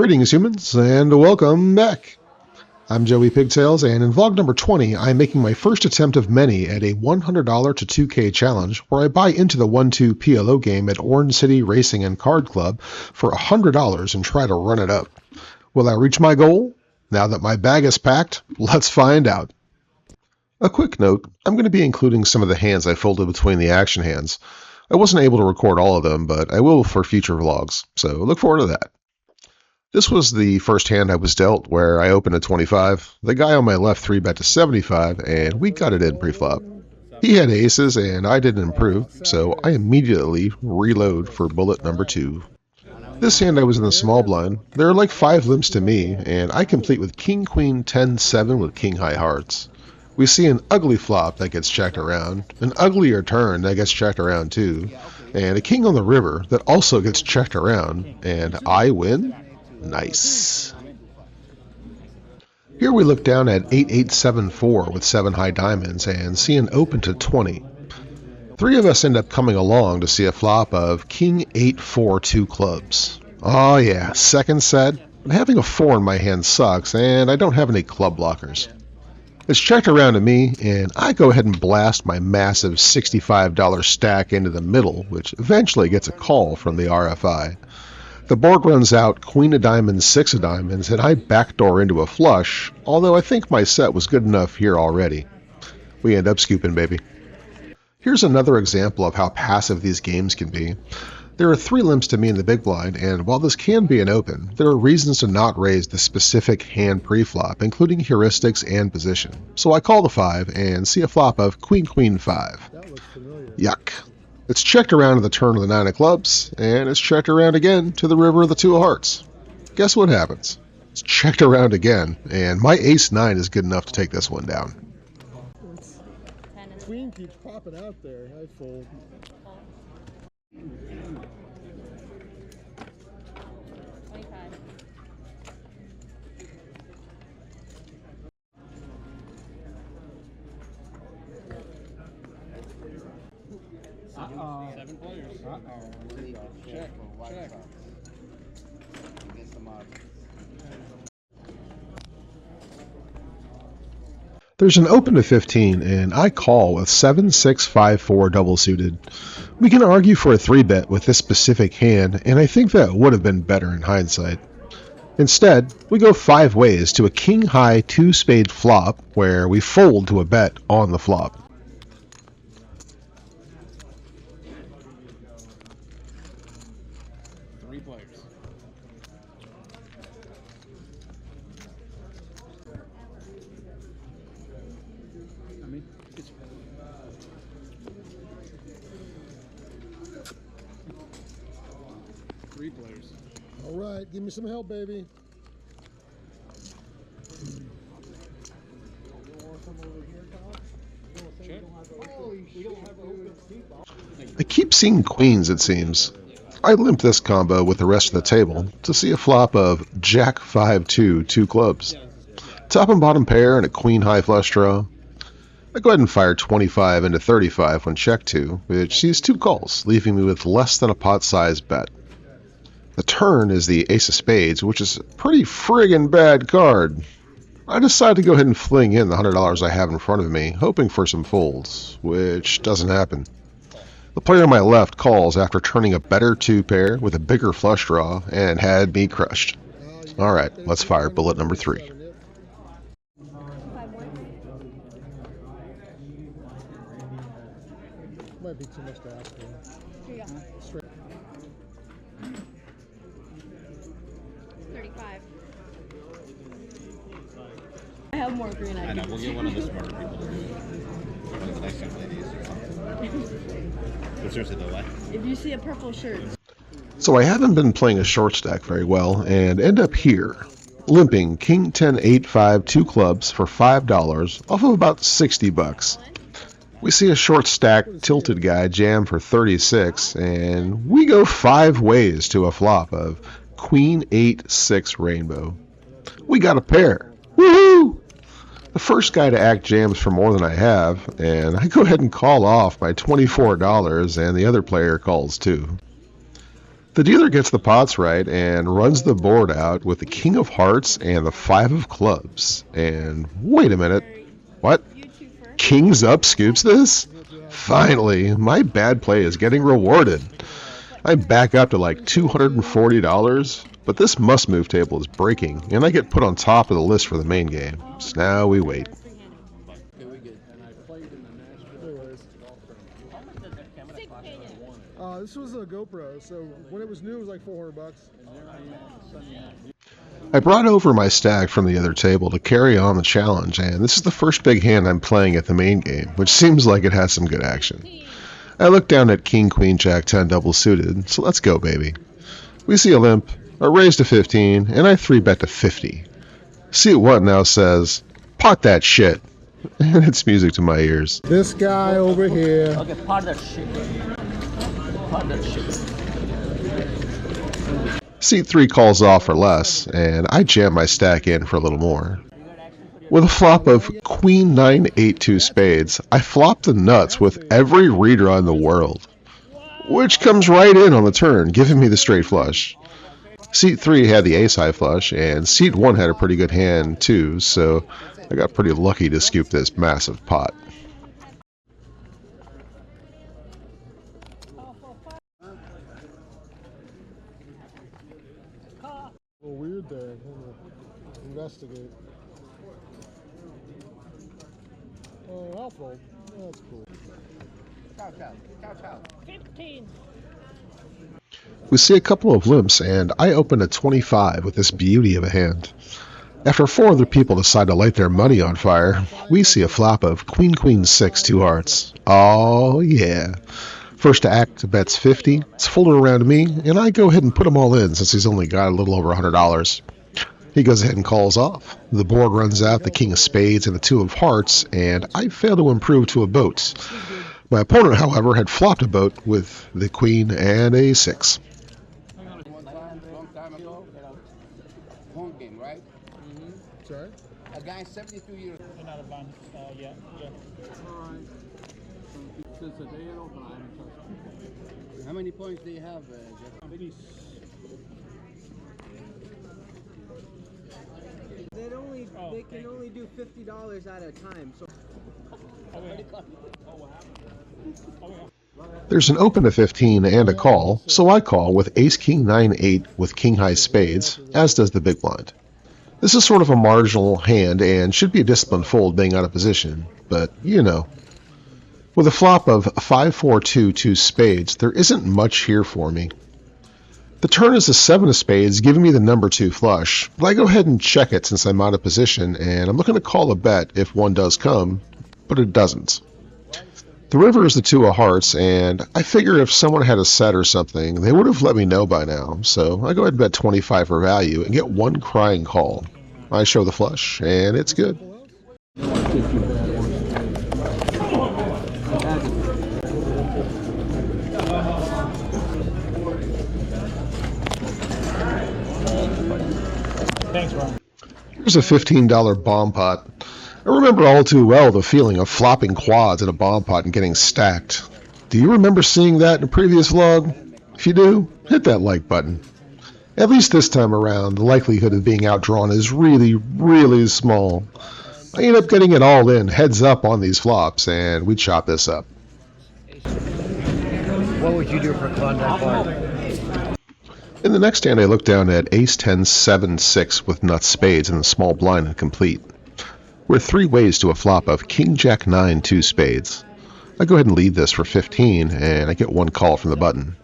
Greetings, humans, and welcome back. I'm Joey Pigtails, and in vlog number 20, I'm making my first attempt of many at a $100 to 2K challenge where I buy into the 1-2 PLO game at Orange City Racing and Card Club for $100 and try to run it up. Will I reach my goal? Now that my bag is packed, let's find out. A quick note, I'm going to be including some of the hands I folded between the action hands. I wasn't able to record all of them, but I will for future vlogs, so look forward to that. This was the first hand I was dealt where I opened a 25. The guy on my left 3-bet to 75, and we got it in pre-flop. He had aces, and I didn't improve, so I immediately reload for bullet number 2. This hand I was in the small blind. There are like 5 limps to me, and I complete with King, Queen, 10, 7 with King High Hearts. We see an ugly flop that gets checked around, an uglier turn that gets checked around too, and a king on the river that also gets checked around, and I win? Nice. Here we look down at 8874 with 7 high diamonds and see an open to 20. 3 of us end up coming along to see a flop of King 8-4 2 clubs. Oh yeah, second set, but having a 4 in my hand sucks and I don't have any club blockers. It's checked around to me and I go ahead and blast my massive $65 stack into the middle, which eventually gets a call from the RFI. The board runs out Queen of Diamonds, 6 of Diamonds, and I backdoor into a flush, although I think my set was good enough here already. We end up scooping, baby. Here's another example of how passive these games can be. There are 3 limps to me in the big blind, and while this can be an open, there are reasons to not raise the specific hand pre-flop, including heuristics and position. So I call the 5 and see a flop of Queen, Queen, 5. Yuck. It's checked around to the turn of the 9 of clubs, and it's checked around again to the river of the 2 of hearts. Guess what happens? It's checked around again, and my ace-9 is good enough to take this one down. Queen keeps popping out there. I fold. Seven players. Check. Check. Against the mod. There's an open to 15, and I call with 7, 6, 5, 4 double suited. We can argue for a 3-bet with this specific hand, and I think that would have been better in hindsight. Instead, we go 5 ways to a king high 2 spade flop where we fold to a bet on the flop. Three players. All right, give me some help, baby. I keep seeing queens, it seems. I limp this combo with the rest of the table to see a flop of Jack 5-2 2 clubs. Top and bottom pair and a queen high flush draw. I go ahead and fire 25 into 35 when check 2, which sees 2 calls, leaving me with less than a pot-sized bet. The turn is the ace of spades, which is a pretty friggin' bad card. I decide to go ahead and fling in the $100 I have in front of me, hoping for some folds, which doesn't happen. The player on my left calls after turning a better 2 pair with a bigger flush draw and had me crushed. Alright, let's fire bullet number 3. Might be too much to ask for. Yeah. Straight. 35. I have more green. I know, we'll get one of the smarter people to do it. One of the nice young ladies or something. But seriously though, what? If you see a purple shirt. So I haven't been playing a short stack very well and end up here, limping King 10-8-5 2 clubs for $5 off of about 60 bucks. We see a short stack tilted guy jam for 36, and we go 5 ways to a flop of Queen 8-6 rainbow. We got a pair. Woohoo! The first guy to act jams for more than I have, and I go ahead and call off my $24, and the other player calls too. The The dealer gets the pots right and runs the board out with the king of hearts and the 5 of clubs. And wait a minute, what? You two first. Kings up scoops this? Finally, my bad play is getting rewarded. I back up to like $240, but this must-move table is breaking, and I get put on top of the list for the main game. So now we wait. This was a GoPro, so when it was new, it was like $400. I brought over my stack from the other table to carry on the challenge, and this is the first big hand I'm playing at the main game, which seems like it has some good action. I look down at King, Queen, Jack 10 double suited, so let's go, baby. We see a limp, a raise to 15, and I 3-bet to 50. Seat 1 now says, pot that shit, and it's music to my ears. This guy over here. Okay, part that shit. Part that shit. Seat 3 calls off for less, and I jam my stack in for a little more. With a flop of Queen 9-8-2 spades, I flop the nuts with every redraw in the world, which comes right in on the turn, giving me the straight flush. Seat 3 had the ace-high flush, and Seat 1 had a pretty good hand too, so I got pretty lucky to scoop this massive pot. A little weird there. Investigate. Oh, I'll fold. That's cool. 15. We see a couple of limps, and I open a 25 with this beauty of a hand. After 4 other people decide to light their money on fire, we see a flop of Queen Queen 6 2 hearts. Oh yeah. First to act bets 50, it's folded around me, and I go ahead and put them all in since he's only got a little over $100. He goes ahead and calls off. The board runs out the king of spades and the 2 of hearts, and I fail to improve to a boat. My opponent, however, had flopped a boat with the queen and a 6. Long time ago, home game, right? Sorry? A guy 72 years. Another one. Yeah. Since the day it opened, I haven't touched it. How many points do you have, Jeff? Maybe. They can only do $50 at a time. So There's an open to 15 and a call, so I call with ace king 9-8 with king high spades, as does the big blind. This is sort of a marginal hand and should be a disciplined fold being out of position, but you know. With a flop of 5-4-2 2 spades, there isn't much here for me. The turn is a 7 of spades, giving me the number 2 flush, but I go ahead and check it since I'm out of position, and I'm looking to call a bet if one does come, but it doesn't. The river is the 2 of hearts, and I figure if someone had a set or something, they would have let me know by now, so I go ahead and bet 25 for value and get one crying call. I show the flush, and it's good. Thanks, Ron. Here's a $15 bomb pot. I remember all too well the feeling of flopping quads in a bomb pot and getting stacked. Do you remember seeing that in a previous vlog? If you do, hit that like button. At least this time around, the likelihood of being outdrawn is really, really small. I end up getting it all in, heads up on these flops, and we chop this up. what would you do for Klondike Bar? In the next hand, I look down at ace 10 7 6 with nuts spades and the small blind and complete. We're 3 ways to a flop of king jack 9 2 spades. I go ahead and lead this for 15, and I get one call from the button.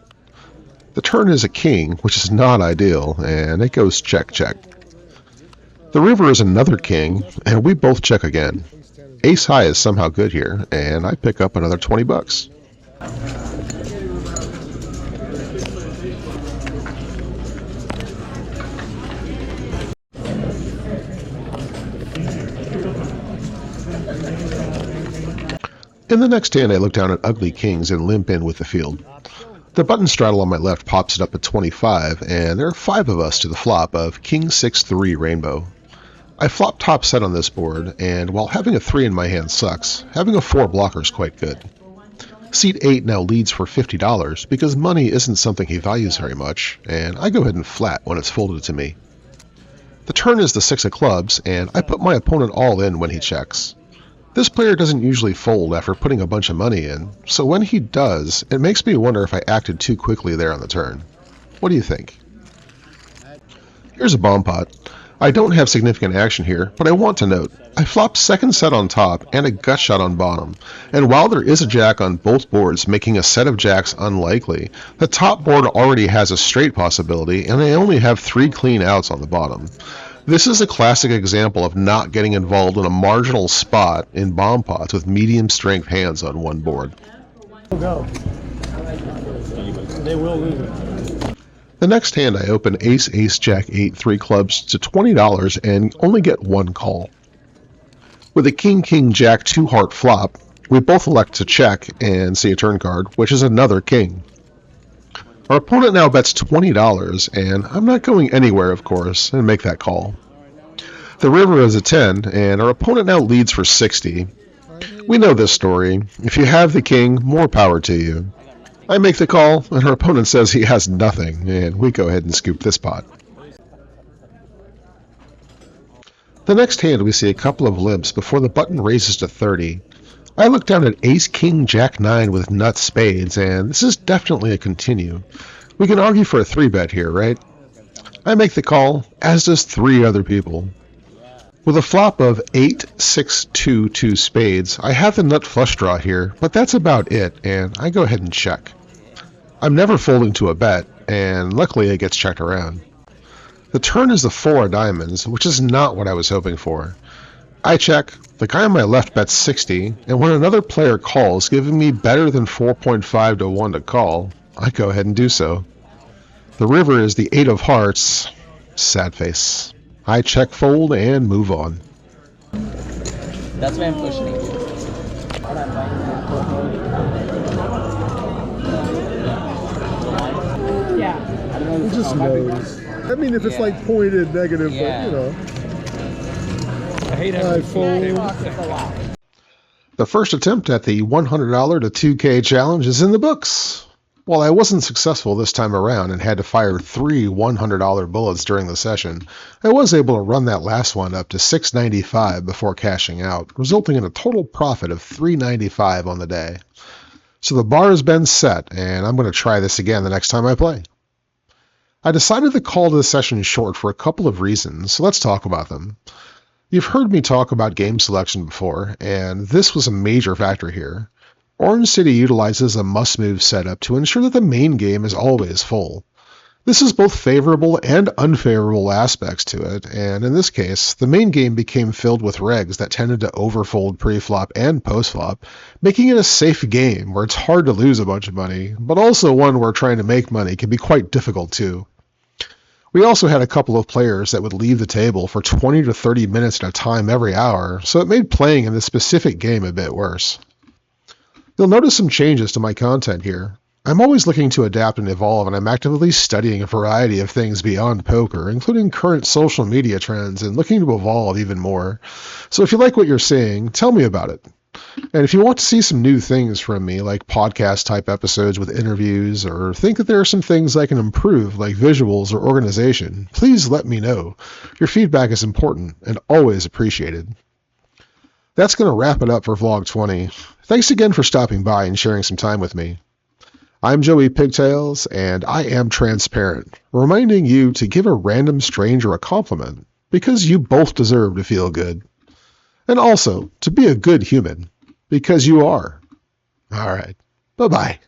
The turn is a king, which is not ideal, and it goes check check. The river is another king, and we both check again. Ace high is somehow good here, and I pick up another 20 bucks. In the next hand, I look down at ugly kings and limp in with the field. The button straddle on my left pops it up at 25, and there are 5 of us to the flop of king 6-3 rainbow. I flop top set on this board, and while having a 3 in my hand sucks, having a 4 blocker is quite good. Seat 8 now leads for $50 because money isn't something he values very much, and I go ahead and flat when it's folded to me. The turn is the 6 of clubs, and I put my opponent all in when he checks. This player doesn't usually fold after putting a bunch of money in, so when he does, it makes me wonder if I acted too quickly there on the turn. What do you think? Here's a bomb pot. I don't have significant action here, but I want to note, I flopped second set on top and a gut shot on bottom, and while there is a jack on both boards making a set of jacks unlikely, the top board already has a straight possibility and I only have 3 clean outs on the bottom. This is a classic example of not getting involved in a marginal spot in bomb pots with medium strength hands on one board. Go. They will lose it. The next hand I open ace, ace, jack, 8, 3 clubs to $20 and only get 1 call. With a king, king, jack, 2 heart flop, we both elect to check and see a turn card, which is another king. Our opponent now bets $20, and I'm not going anywhere, of course, and make that call. The river is a 10, and our opponent now leads for 60. We know this story. If you have the king, more power to you. I make the call, and her opponent says he has nothing, and we go ahead and scoop this pot. The next hand we see a couple of limps before the button raises to 30. I look down at ace, king, jack, 9 with nuts, spades, and this is definitely a continue. We can argue for a 3-bet here, right? I make the call, as does 3 other people. With a flop of 8, 6, 2, 2 spades, I have the nut flush draw here, but that's about it, and I go ahead and check. I'm never folding to a bet, and luckily it gets checked around. The turn is the 4 of diamonds, which is not what I was hoping for. I check, the guy on my left bets 60, and when another player calls, giving me better than 4.5 to 1 to call, I go ahead and do so. The river is the 8 of hearts. Sad face. I check fold and move on. That's why I'm questioning you. Yeah. He just knows. I mean, if it's like pointed negative, Yeah. but you know. I hate I fold. The first attempt at the $100 to $2K challenge is in the books. While I wasn't successful this time around and had to fire 3 $100 bullets during the session, I was able to run that last one up to $695 before cashing out, resulting in a total profit of $395 on the day. So the bar has been set, and I'm going to try this again the next time I play. I decided to call this session short for a couple of reasons, so let's talk about them. You've heard me talk about game selection before, and this was a major factor here. Orange City utilizes a must-move setup to ensure that the main game is always full. This has both favorable and unfavorable aspects to it, and in this case, the main game became filled with regs that tended to overfold pre-flop and post-flop, making it a safe game where it's hard to lose a bunch of money, but also one where trying to make money can be quite difficult too. We also had a couple of players that would leave the table for 20 to 30 minutes at a time every hour, so it made playing in this specific game a bit worse. You'll notice some changes to my content here. I'm always looking to adapt and evolve, and I'm actively studying a variety of things beyond poker, including current social media trends, and looking to evolve even more. So if you like what you're seeing, tell me about it. And if you want to see some new things from me, like podcast-type episodes with interviews, or think that there are some things I can improve, like visuals or organization, please let me know. Your feedback is important and always appreciated. That's going to wrap it up for Vlog 20. Thanks again for stopping by and sharing some time with me. I'm Joey Pigtails, and I am transparent, reminding you to give a random stranger a compliment, because you both deserve to feel good. And also, to be a good human, because you are. Alright, bye-bye.